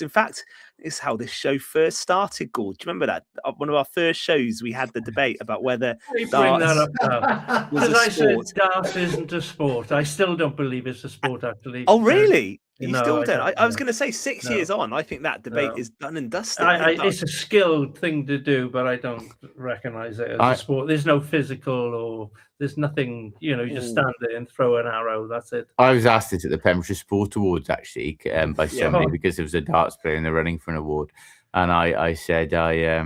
In fact, it's how this show first started, Gord. Do you remember that? One of our first shows, we had the debate about whether bring that darts up now. was a I sport. said darts isn't a sport. I still don't believe it's a sport, actually. Oh, really? You No, still I don't? don't. I was going to say 6 years on, I think that debate is done and dusted. It's a skilled thing to do, but I don't recognise it as a sport. There's no physical or there's nothing, you just stand there and throw an arrow. That's it. I was asked it at the Pembrokeshire Sport Awards, actually, by somebody because there was a darts player in the running for an award. And I said I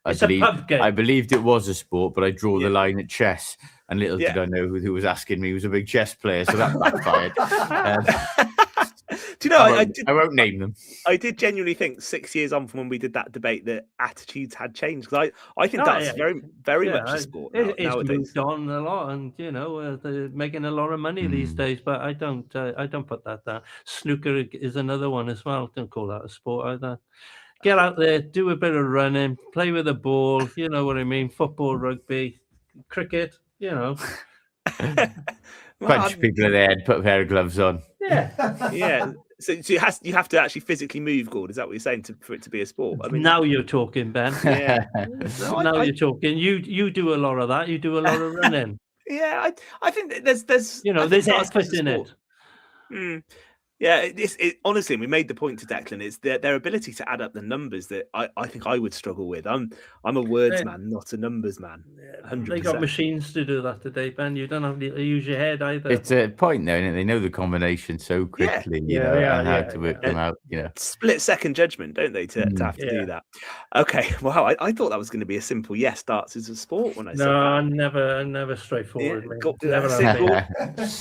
believed it was a sport, but I draw the line at chess. And little did I know who was asking me was a big chess player, so that backfired. Do you know, I won't name them. I did genuinely think 6 years on from when we did that debate that attitudes had changed, because I think that's very much a sport nowadays. It's moved on a lot, and they're making a lot of money these days. But I don't put that down. Snooker is another one as well. Don't call that a sport either. Get out there, do a bit of running, play with a ball. You know what I mean? Football, rugby, cricket. Bunch of people at the head, put a pair of gloves on. Yeah. So you have to actually physically move, Gord. Is that what you're saying for it to be a sport? I mean, now you're talking, Ben. Yeah. You're talking. You do a lot of that. You do a lot of running. Yeah, I think there's there's effort in it. Yeah, honestly, we made the point to Declan. It's their ability to add up the numbers that I think I would struggle with. I'm a words man, not a numbers man. 100%. They got machines to do that today, Ben. You don't have to use your head either. It's a point, though, isn't it? They know the combination so quickly, and how to work them out. Split second judgment, don't they, to have to do that? Okay, wow. I thought that was going to be a simple yes. Darts is a sport when I said that. Never straightforward.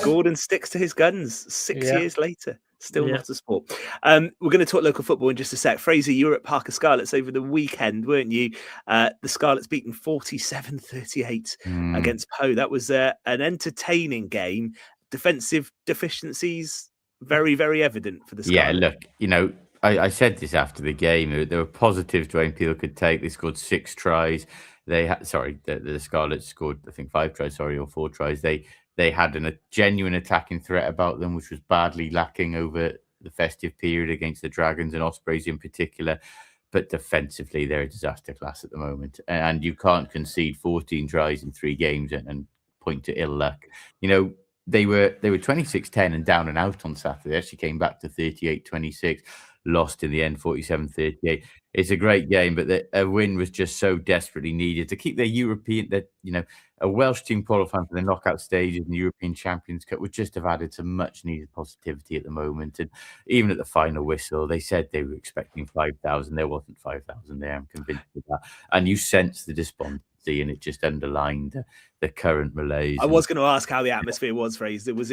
Gordon sticks to his guns 6 years later. Still not a sport. We're going to talk local football in just a sec. Fraser, you were at Parker Scarlets over the weekend, weren't you? The Scarlets beaten 47-38 against Poe. That was an entertaining game. Defensive deficiencies very, very evident for the Scarlets. Yeah, look, I said this after the game. There were positives Dwayne Peel could take. They scored 6 tries. The Scarlets scored, I think, 5 tries, or 4 tries. They had a genuine attacking threat about them, which was badly lacking over the festive period against the Dragons and Ospreys in particular. But defensively, they're a disaster class at the moment. And you can't concede 14 tries in 3 games and point to ill luck. They were 26-10 and down and out on Saturday. They actually came back to 38-26. Lost in the end, 47-38. It's a great game, but a win was just so desperately needed to keep their European, a Welsh team qualifying for the knockout stages in the European Champions Cup would just have added some much needed positivity at the moment. And even at the final whistle, they said they were expecting 5,000. There wasn't 5,000 there. I'm convinced of that. And you sense the despondency, and it just underlined the current malaise. I was going to ask how the atmosphere was, Fraser. It was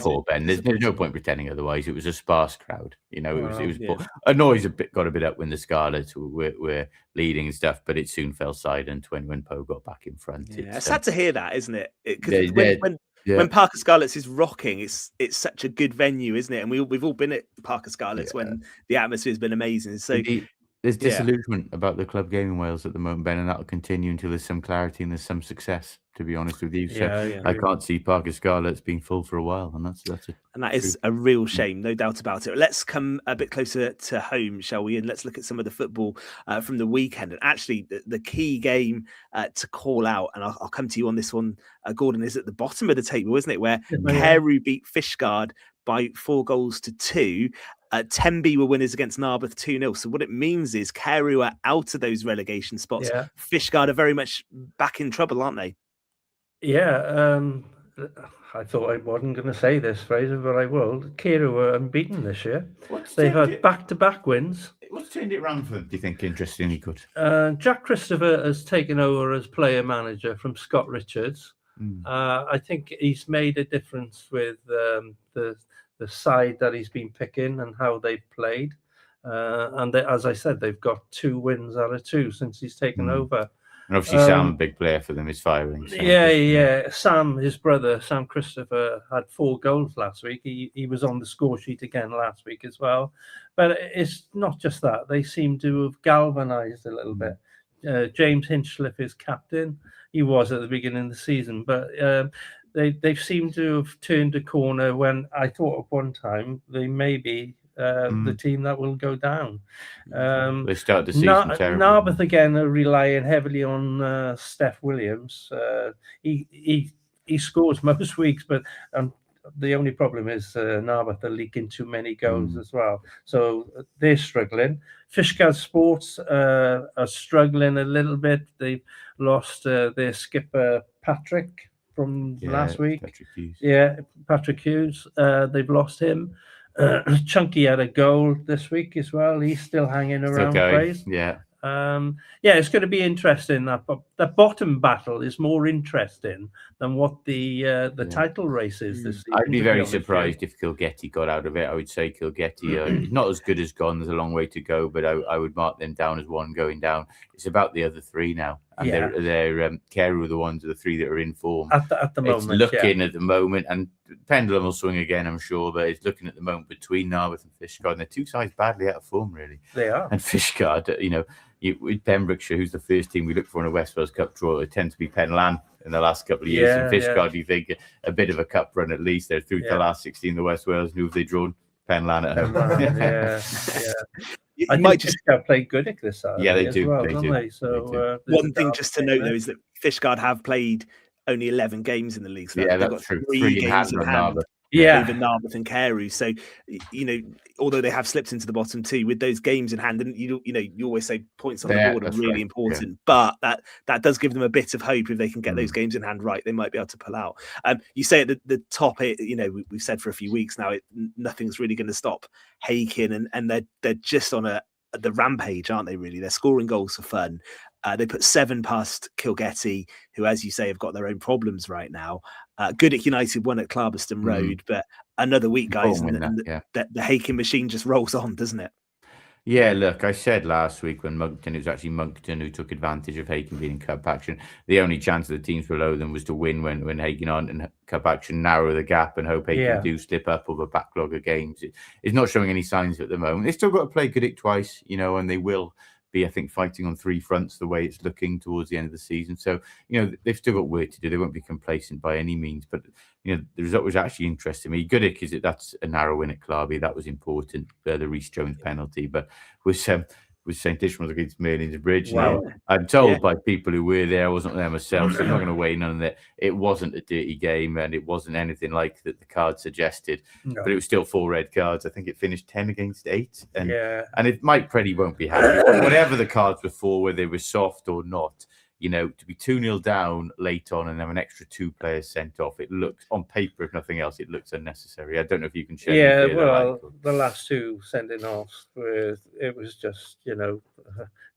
poor, Ben. There's no point pretending otherwise. It was a sparse crowd. It was poor. A noise got a bit up when the Scarlets were leading and stuff, but it soon fell silent when Poe got back in front. Yeah, it's sad to hear that, isn't it? Because when Parker Scarlets is rocking, it's such a good venue, isn't it? And we've all been at Parker Scarlets when the atmosphere's been amazing. So there's disillusionment about the club game in Wales at the moment, Ben, and that'll continue until there's some clarity and there's some success, to be honest with you. So I can't see Parker Scarlets being full for a while, and that is a real shame, no doubt about it. Let's come a bit closer to home, shall we? And let's look at some of the football from the weekend. And actually, the key game to call out, and I'll come to you on this one, Gordon, is at the bottom of the table, isn't it? Where Carew beat Fishguard by 4-2. Tenby were winners against Narberth 2-0. So what it means is Carew are out of those relegation spots. Yeah. Fishguard are very much back in trouble, aren't they? Yeah. I thought I wasn't going to say this, Fraser, but I will. Carew were unbeaten this year. They've had back-to-back wins. What's turned it around for them, do you think, interestingly good? Jack Christopher has taken over as player-manager from Scott Richards. I think he's made a difference with the side that he's been picking and how they've played. And as I said, they've got 2 wins out of 2 since he's taken over. And obviously Sam, a big player for them, is firing. So. Yeah. Sam, his brother, Sam Christopher, had 4 goals last week. He was on the score sheet again last week as well. But it's not just that. They seem to have galvanised a little bit. James Hinchliffe is captain. He was at the beginning of the season. But they seem to have turned a corner when I thought at one time they maybe the team that will go down. They start the season terrible. Narberth again are relying heavily on Steph Williams. He scores most weeks, but the only problem is Narberth are leaking too many goals as well. So they're struggling. Fishguard Sports are struggling a little bit. They've lost their skipper, Patrick, from last week. Patrick Hughes. They've lost him. Chunky had a goal this week as well. He's still hanging around. It's going to be interesting. That bottom battle is more interesting than what the title race is this season. I'd be very surprised if Kilgetty got out of it. I would say Kilgetty not as good as gone. There's a long way to go, but I would mark them down as one going down. It's about the other three now, and they're Carew, the ones of the three that are in form at the moment. It's looking at the moment, and pendulum will swing again, I'm sure. But it's looking at the moment between Narberth and Fishguard, and they're two sides badly out of form, really. They are. And Fishguard, with Pembrokeshire, who's the first team we look for in a West Wales Cup draw, it tends to be Penlan in the last couple of years. And Fishguard, you think a bit of a cup run at least. They're through to the last 16 in the West Wales. Who have they drawn? Penlan at home. I might just play Goodwick this Saturday. Yeah, they do. Well, they do. So one thing just to note though is that Fishguard have played only 11 games in the league. So that's got true. 3 games in hand. Over Narberth and Carew. So, although they have slipped into the bottom two with those games in hand, and you always say points on the board are really important, but that does give them a bit of hope if they can get those games in hand right. They might be able to pull out. You say at the top, we've said for a few weeks now, nothing's really going to stop Hakin, and they're just on the rampage, aren't they? Really, they're scoring goals for fun. They put 7 past Kilgetty, who, as you say, have got their own problems right now. Goodwick United won at Clarbeston Road, but another week, guys, and the Hakin machine just rolls on, doesn't it? Yeah, look, I said last week when it was actually Moncton who took advantage of Hakin being in cup action. The only chance of the teams below them was to win when Hakin aren't in cup action, narrow the gap and hope Hakin do slip up with a backlog of games. It's not showing any signs at the moment. They've still got to play Goodwick twice, and they will be, I think, fighting on 3 fronts the way it's looking towards the end of the season. So, they've still got work to do. They won't be complacent by any means. But, the result was actually interesting. Goodwick, that's a narrow win at Clarby. That was important, the Rhys Jones penalty. But with St. Ishmael's against Merlin's Bridge. Wow. I'm told by people who were there, I wasn't there myself, so I'm not going to weigh in on that. It wasn't a dirty game, and it wasn't anything like that the card suggested. No. But it was still 4 red cards. I think it finished 10 against 8. And Mike Preddy won't be happy. Whatever the cards were for, whether they were soft or not, to be 2-0 down late on and have an extra 2 players sent off, it looks, on paper, if nothing else, it looks unnecessary. I don't know if you can share. Yeah, well, the last 2 sending offs, it was just,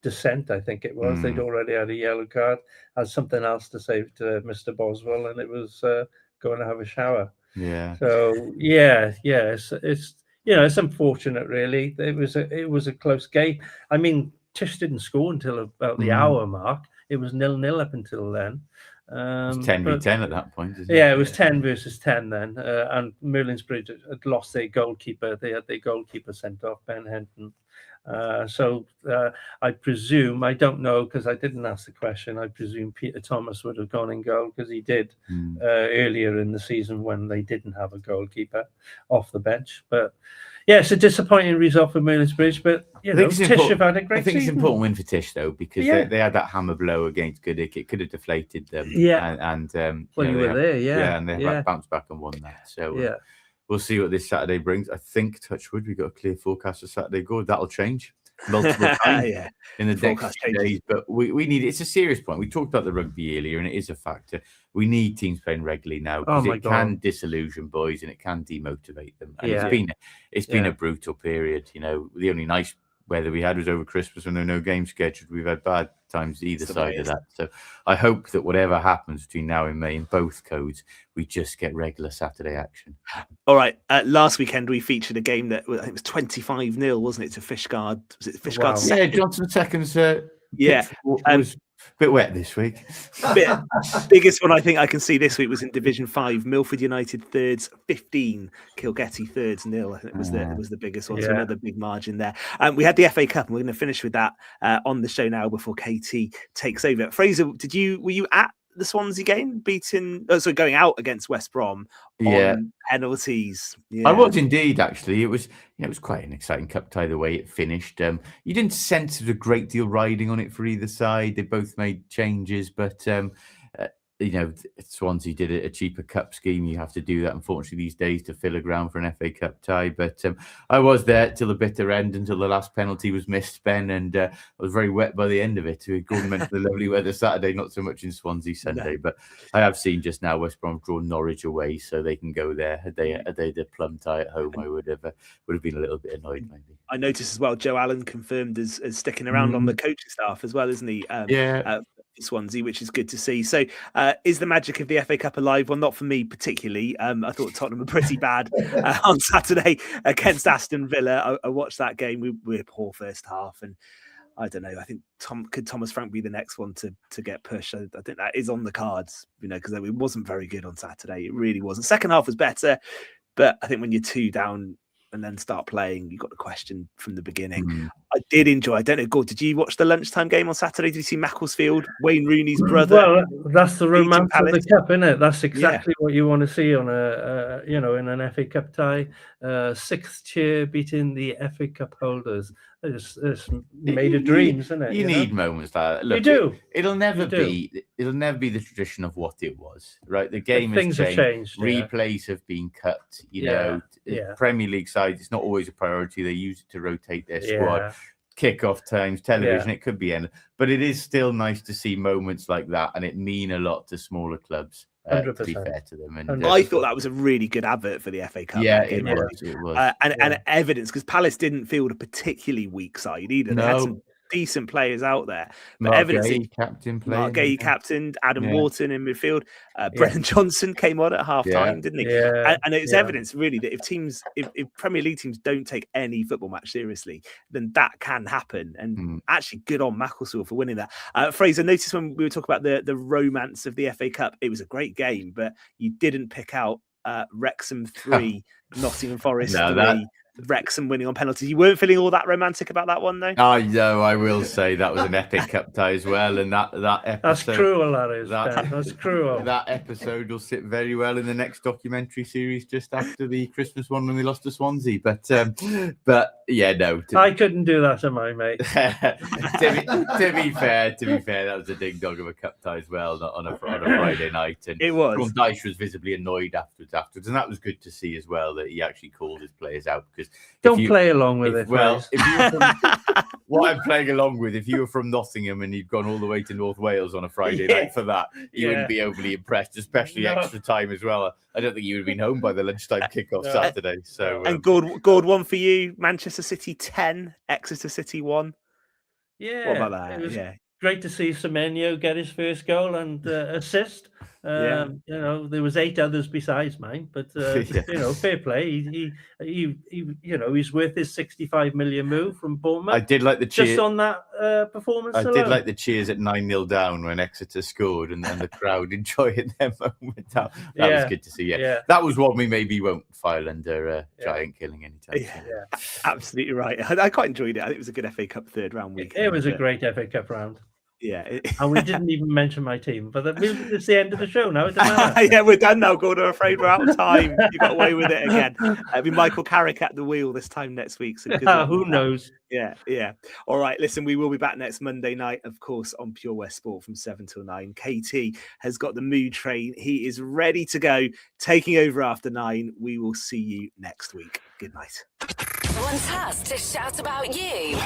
dissent, I think it was. They'd already had a yellow card, had something else to say to Mr. Boswell, and it was going to have a shower. Yeah. So, it's unfortunate, really. It was a close game. I mean, Tish didn't score until about the hour mark. It was 0-0 up until then. It was 10v10 at that point, isn't it? Yeah, it was 10 versus 10 then. And Merlin's Bridge had lost their goalkeeper. They had their goalkeeper sent off, Ben Henton. So I presume, I don't know because I didn't ask the question, I presume Peter Thomas would have gone in goal because he did earlier in the season when they didn't have a goalkeeper off the bench. But yeah, it's a disappointing result for Merlin's Bridge, but Tish have had a great season. I think it's an important win for Tish though, because they had that hammer blow against Goodwick. It could have deflated them. Yeah. And well, you were there, yeah, and they bounced back and won that. So we'll see what this Saturday brings. I think, touch wood, we've got a clear forecast for Saturday. Good, that'll change multiple times in the next few days. But we need, it's a serious point. We talked about the rugby earlier, and it is a factor. We need teams playing regularly now because it can disillusion boys and it can demotivate them. And it's been a brutal period. The only nice weather we had was over Christmas when there were no games scheduled. We've had bad times either side of that. So I hope that whatever happens between now and May in both codes, we just get regular Saturday action. All right. Last weekend we featured a game that I think it was 25-0, wasn't it, to Fishguard? Was it Fishguard? Wow. Yeah, Johnson seconds. Was a bit wet this week. Biggest one I think I can see this week was in Division 5. Milford United thirds 15, Kilgetty thirds 0. I think it was the biggest one. So another big margin there. We had the FA Cup, and we're going to finish with that on the show now before KT takes over. Fraser, were you at the Swansea game, going out against West Brom on penalties. I was indeed, actually. It was quite an exciting cup tie the way it finished. You didn't sense there was a great deal riding on it for either side. They both made changes, but Swansea did a cheaper cup scheme. You have to do that, unfortunately, these days to fill a ground for an FA Cup tie. But I was there till the bitter end, until the last penalty was missed, Ben, and I was very wet by the end of it. Gordon meant the lovely weather Saturday, not so much in Swansea Sunday. No. But I have seen just now West Brom draw Norwich away, so they can go there. Had they the plum tie at home, I would have been a little bit annoyed, maybe. I noticed as well, Joe Allen confirmed as sticking around on the coaching staff as well, isn't he? Swansea, which is good to see. So is the magic of the FA Cup alive? Well, not for me particularly. I thought Tottenham were pretty bad on Saturday against Aston Villa. I watched that game. We were poor first half, and I don't know. I think could Thomas Frank be the next one to get pushed? I think that is on the cards, because it wasn't very good on Saturday. It really wasn't. Second half was better, but I think when you're 2 down and then start playing, you got the question from the beginning. I did enjoy. I don't know, Gord, did you watch the lunchtime game on Saturday? Did you see Macclesfield, Wayne Rooney's brother? Well, that's the romance of the cup, isn't it? That's exactly what you want to see on in an FA Cup tie. 6th tier beating the FA Cup holders. It's made of dreams, isn't it? You need moments like that. Look, you do. It'll never be the tradition of what it was, right? The game has changed. Replays have been cut. Premier League sides, it's not always a priority. They use it to rotate their squad. Kickoff times, television, it could be end. But it is still nice to see moments like that, and it mean a lot to smaller clubs. To be fair to them, and I thought that was a really good advert for the FA Cup. It was. And evidence, because Palace didn't field a particularly weak side either. They had some decent players out there, but evidence. Mark Gay captained, Adam Wharton in midfield. Brennan Johnson came on at half time, didn't he? And it's evidence really that if Premier League teams don't take any football match seriously, then that can happen. And actually, good on Macclesfield for winning that. Fraser, notice when we were talking about the romance of the FA Cup, it was a great game, but you didn't pick out Wrexham 3, Nottingham Forest 3. Wrexham winning on penalties. You weren't feeling all that romantic about that one, though? I know. I will say that was an epic cup tie as well, and that episode. That's cruel. That is. That's cruel. That episode will sit very well in the next documentary series just after the Christmas one when they lost to Swansea. But yeah, no. I couldn't do that to my mate. to be fair, that was a ding dog of a cup tie as well, not on a Friday night. And it was. Ron Dyche was visibly annoyed afterwards, and that was good to see as well that he actually called his players out, because don't play along with it. Well, if you were what I'm playing along with, if you were from Nottingham and you'd gone all the way to North Wales on a Friday night for that, you wouldn't be overly impressed, especially extra time as well. I don't think you would have been home by the lunchtime kickoff Saturday. So, and Gord, one for you: Manchester City 10, Exeter City 1. Yeah, what about that? It was great to see Semenyo get his first goal and assist. There was 8 others besides mine, but fair play. He's worth his 65 million move from Bournemouth. I did like the cheer just on that performance. I did like the cheers at 9-0 down when Exeter scored, and the crowd enjoying their moment. That was good to see. Yeah, that was one we maybe won't file under giant killing anytime. Yeah, absolutely right. I quite enjoyed it. I think it was a good FA Cup third round week. It was a great FA Cup round. Yeah, and we didn't even mention my team, but it's the end of the show now. It doesn't matter. Yeah, we're done now, Gordon. I'm afraid we're out of time. You got away with it again. It'll be Michael Carrick at the wheel this time next week. So who knows? Yeah. All right. Listen, we will be back next Monday night, of course, on Pure West Sport from 7 till 9. KT has got the mood train. He is ready to go, taking over after 9. We will see you next week. Good night. Someone's has to shout about you.